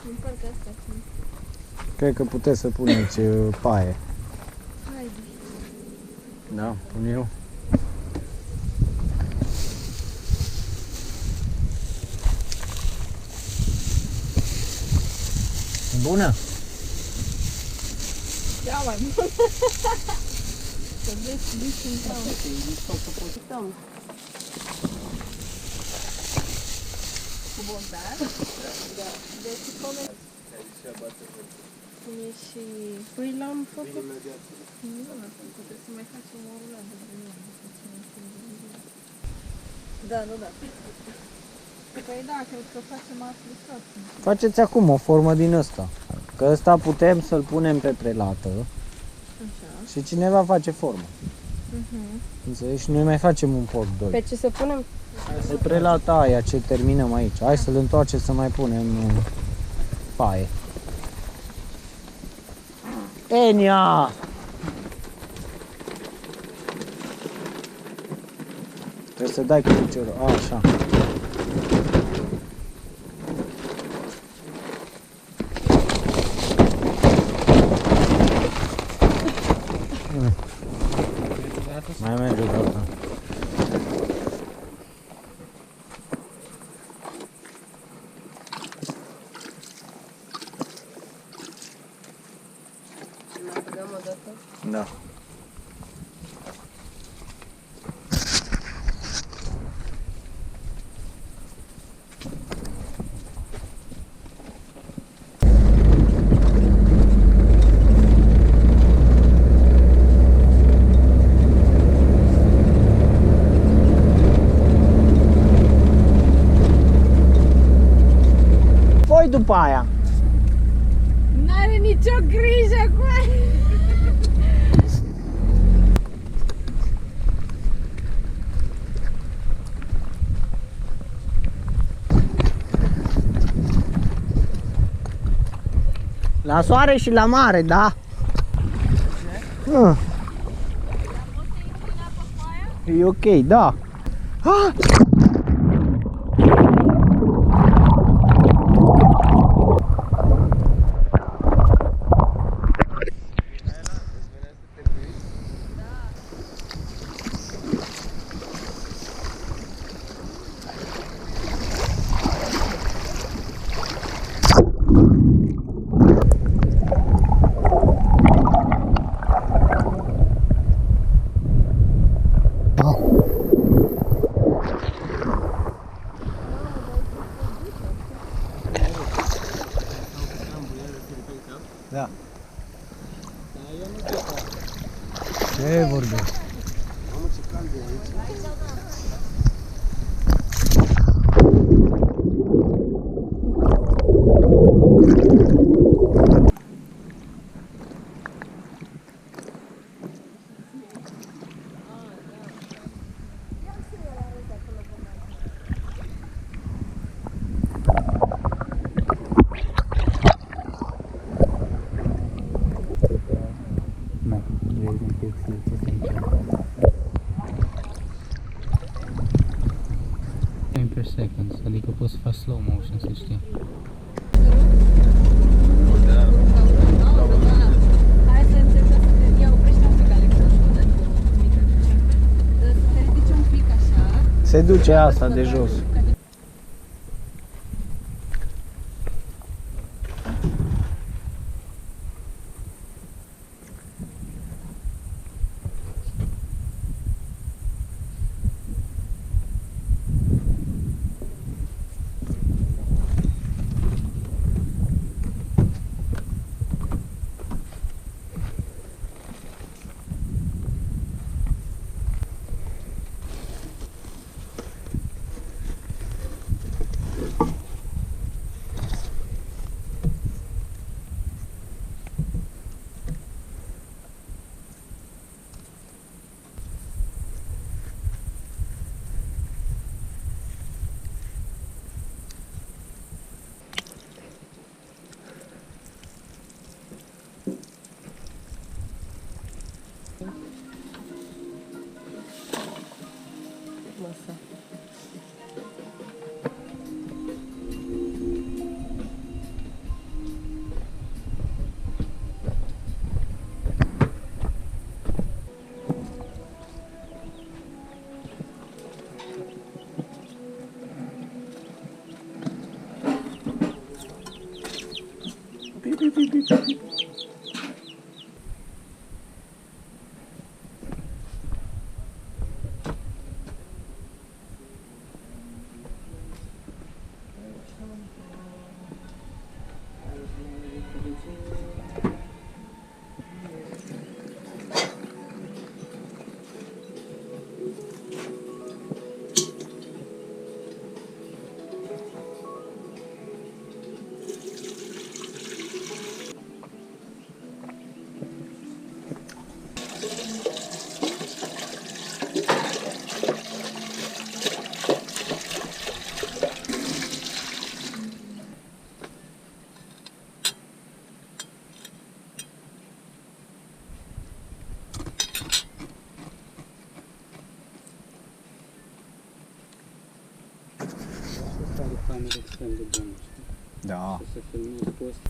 Din partea asta. Cred că puteți să puneți paie. Haide. Da, pun eu. Bună! Ia mai bun. Să vezi, bici în tău. Stăm. Cu Bogdan? Da. Deci cum e și... Păi l-am făcut. Nu l-am făcut, trebuie să mai facem o ruladă de nou. Da, nu da. Păi da, cred că facem aplicat. Faceți acum o formă din ăsta. Că ăsta putem să-l punem pe prelată. Așa. Și cineva face formă. Înțelegi? Și noi mai facem un porc 2. Pe ce să punem? Pe prelata aia ce terminăm aici. Hai să-l întoarcem să mai punem paie. Enia! Trebuie să dai cu piciorul. Așa. Mai merge o dată. Mai băgăm o dată? Da. Poi după aia. N-are nicio grijă cu aia. La soare și la mare, da? E ok, da. Da. Ce vorbești? Per seconds, adică poți să faci slow motion, să știi. Hai să încercăm să te ia, oprește asta ca Alexa, să te ridici un pic așa. Se duce asta de jos. Asta are cameră extrem de bună, știi? Da. Și să filmezi cu asta.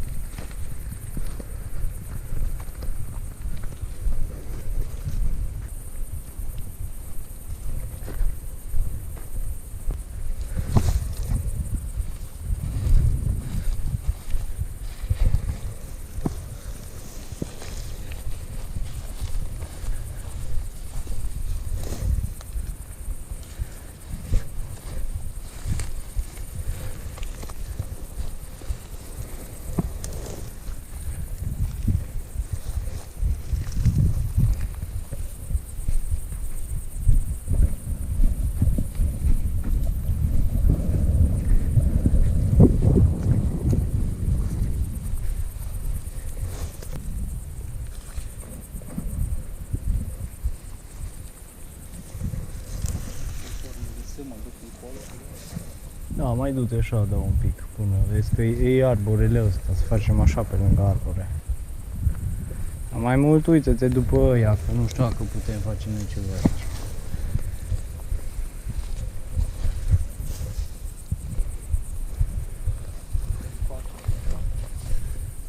Da, mai du-te așa, da, un pic, până vezi că e arborele ăsta, să facem așa pe lângă arbore. Dar mai mult uite-te după ăia, că nu știu dacă putem face noi ceva aici.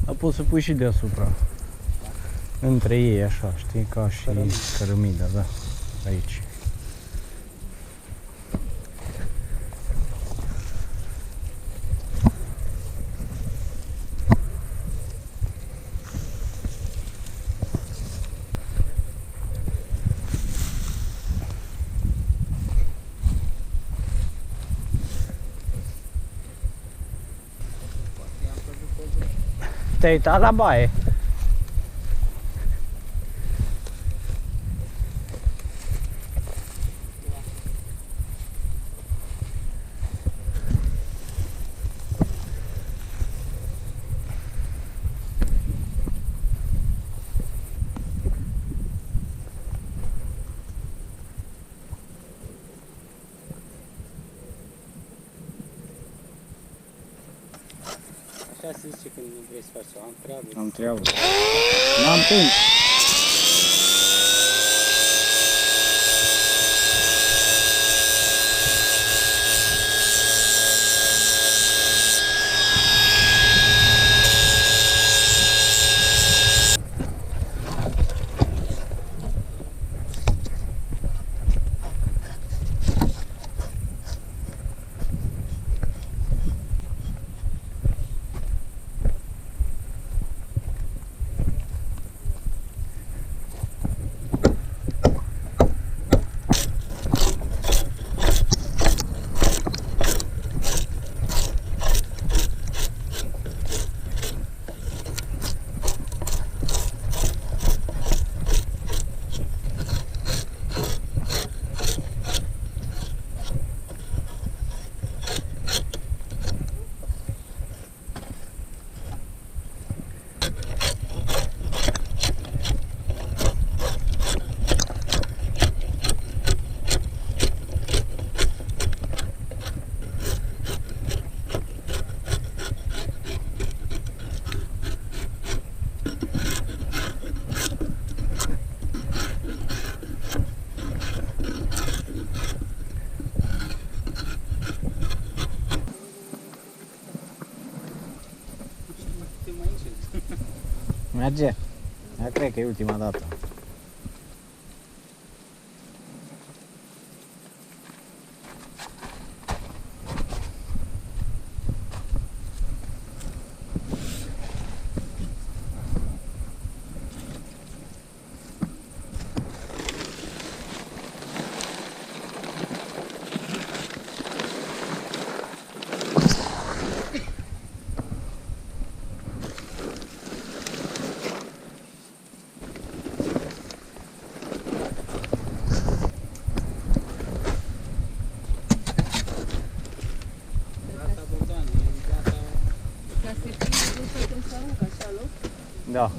Dar poți să pui și deasupra. Între ei așa, știi, ca și cărămida, da, aici. Te-ai uitat la baie? Așa se zice când nu vrei să faci ceva, am treabă. Am treabă. N-am timp. Merge? Eu cred că e ultima dată. Nu facem să arunc așa, nu? Da.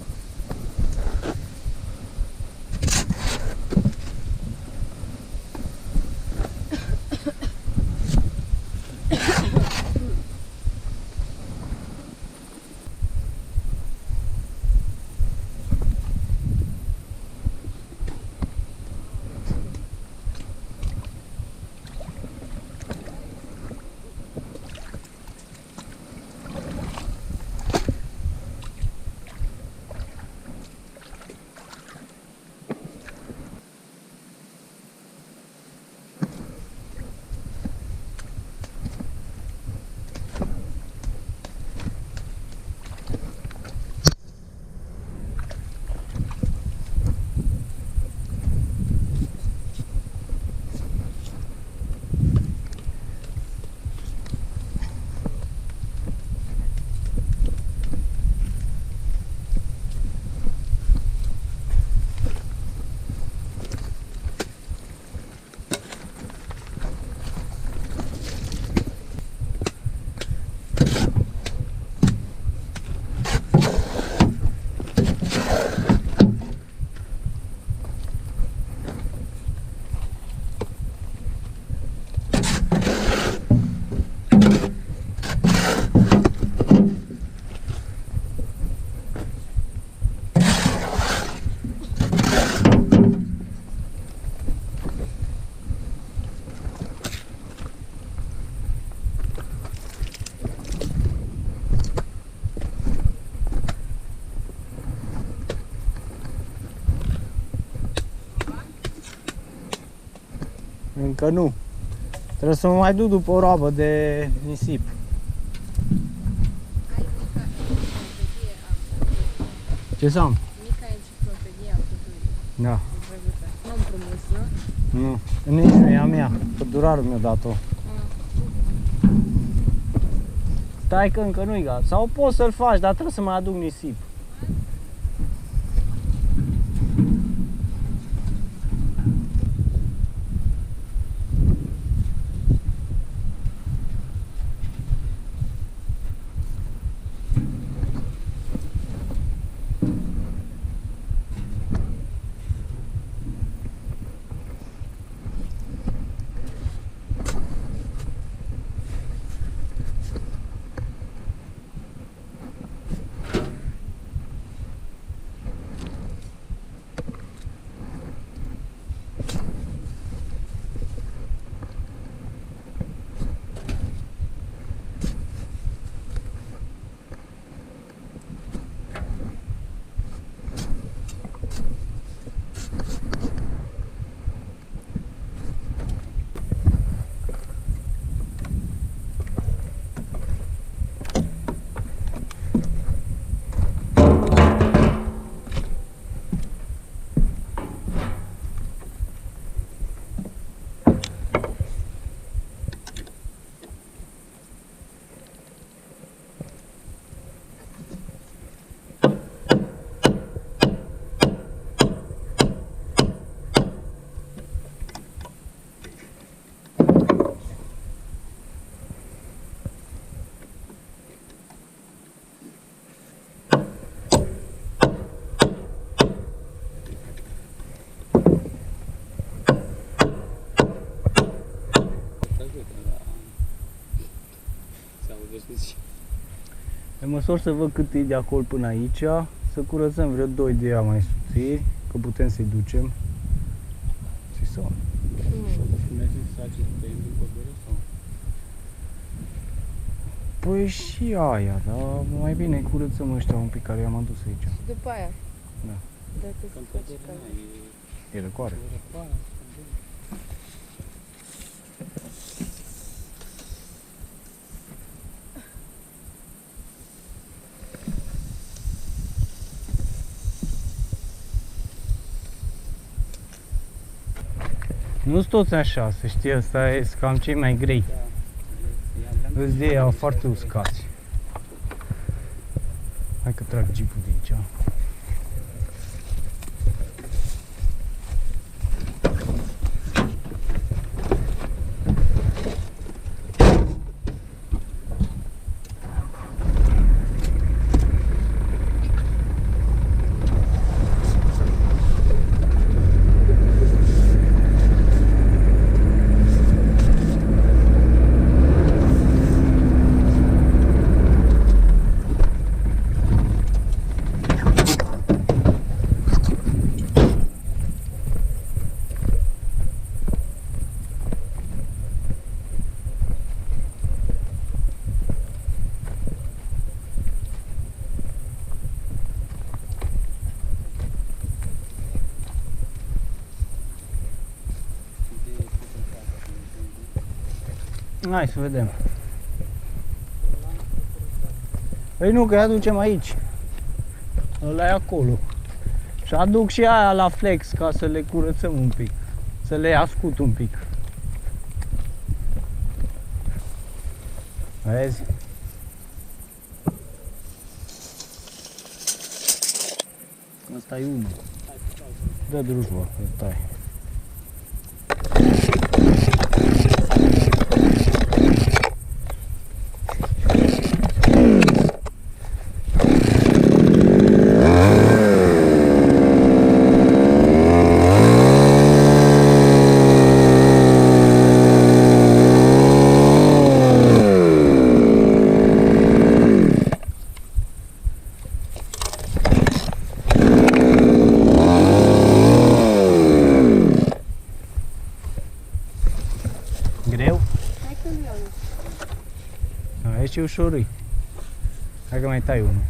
Încă nu. Trebuie să mă mai duc după o roabă de nisip. Ce să am? Mica enciclopedie a pădurii. Da. Nu-mi promis, nu? Nu. Nici nu e a mea. Pădurarul mi-a dat-o. Stai că încă nu-i gata. Sau poți să-l faci, dar trebuie să mai aduc nisip. Pe măsor să văd cât e de acolo până aici, să curățăm vreo 2 de ea mai subțiri, că putem să-i ducem. Și să... Păi și aia, dar mai bine curățăm ăștia un pic care i-am adus aici. Și după aia? Da. Dacă se face cald. E răcoare. Nu-s toți așa, să știi, ăsta e cam cei mai grei. Îți de ea foarte uscați. Hai că trag jeepul de aici. Hai să vedem. Păi nu, că îi aducem aici. Ăla e acolo. Și aduc și aia la flex ca să le curățăm un pic. Să le ascut un pic. Vezi? Asta e unul. Dă drujba, stai. Greu? Hai că nu iau. Aici e ușor. Hai că mai tai unul.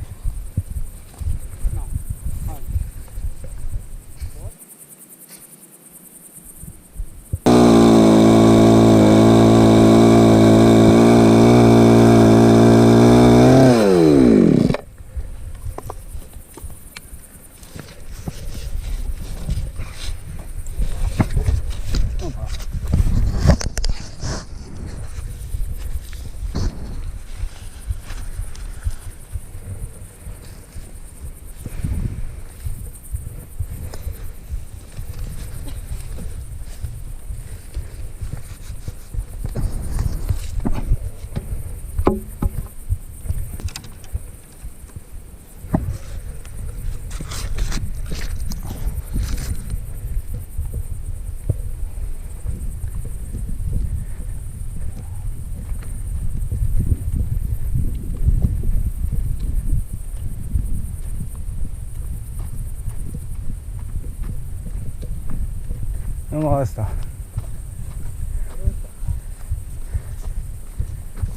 Numai asta.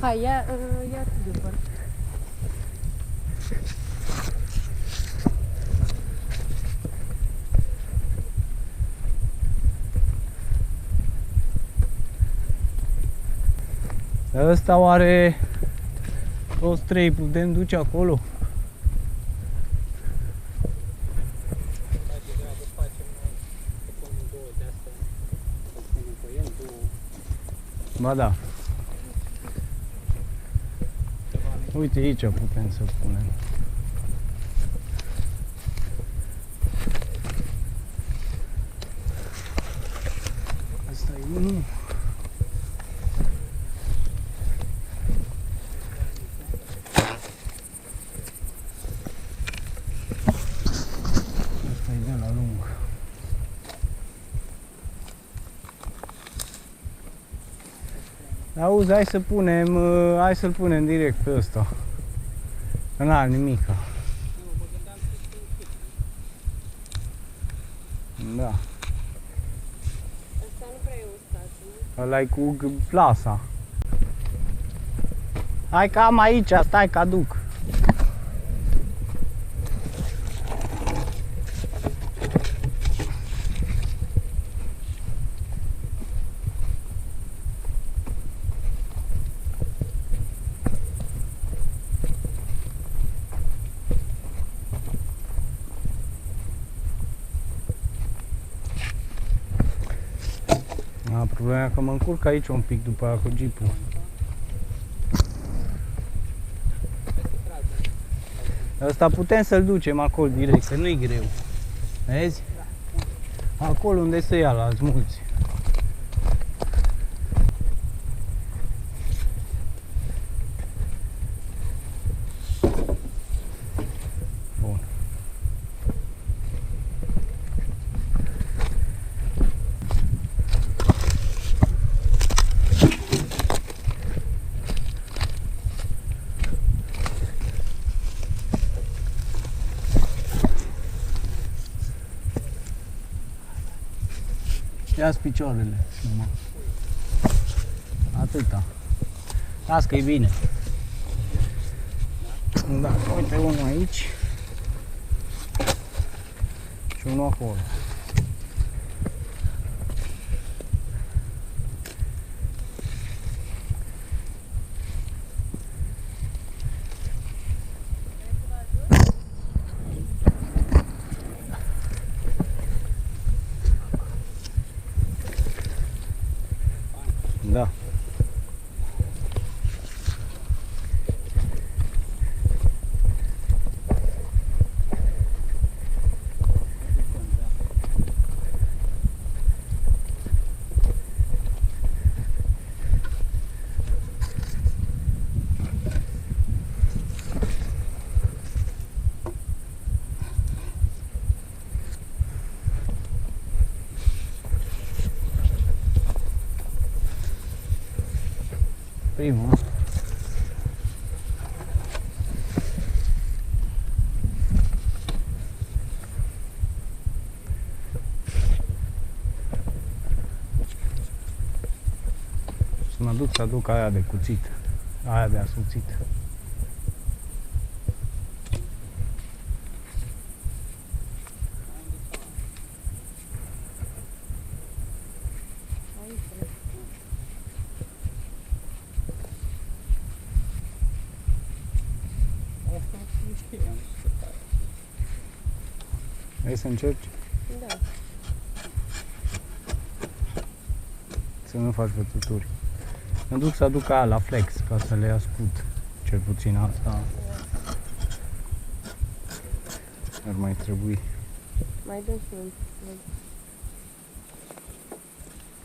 Hai, ia tu de parte. Ăsta oare toți trei putem duce acolo? Ba da. Uite aici putem să punem. Asta e unul. Asta e de la lung. Auzi, hai să punem, hai să-l punem direct pe ăsta. Că n-are nimica. Da. Asta nu prea e uscat, nu? Ăla-i cu plasa. Hai că am aici, stai că aduc. Problema e că mă încurc aici un pic după aia cu jeepul. Asta putem să-l ducem acolo direct, că nu-i greu. Vezi? Acolo unde se ia la mulți. Bun. Ia-ți picioarele numai. Atâta. Las că e bine. Da, uite unul aici. Și unul acolo. Prima. Să mă duc să aduc aia de cuțit, aia de asuțit. Vrei să încerci? Da. Să nu faci bătuturi. Mă duc să aduc aia la flex, ca să le ascult. Cel puțin asta ar mai trebui. Mai dă și un.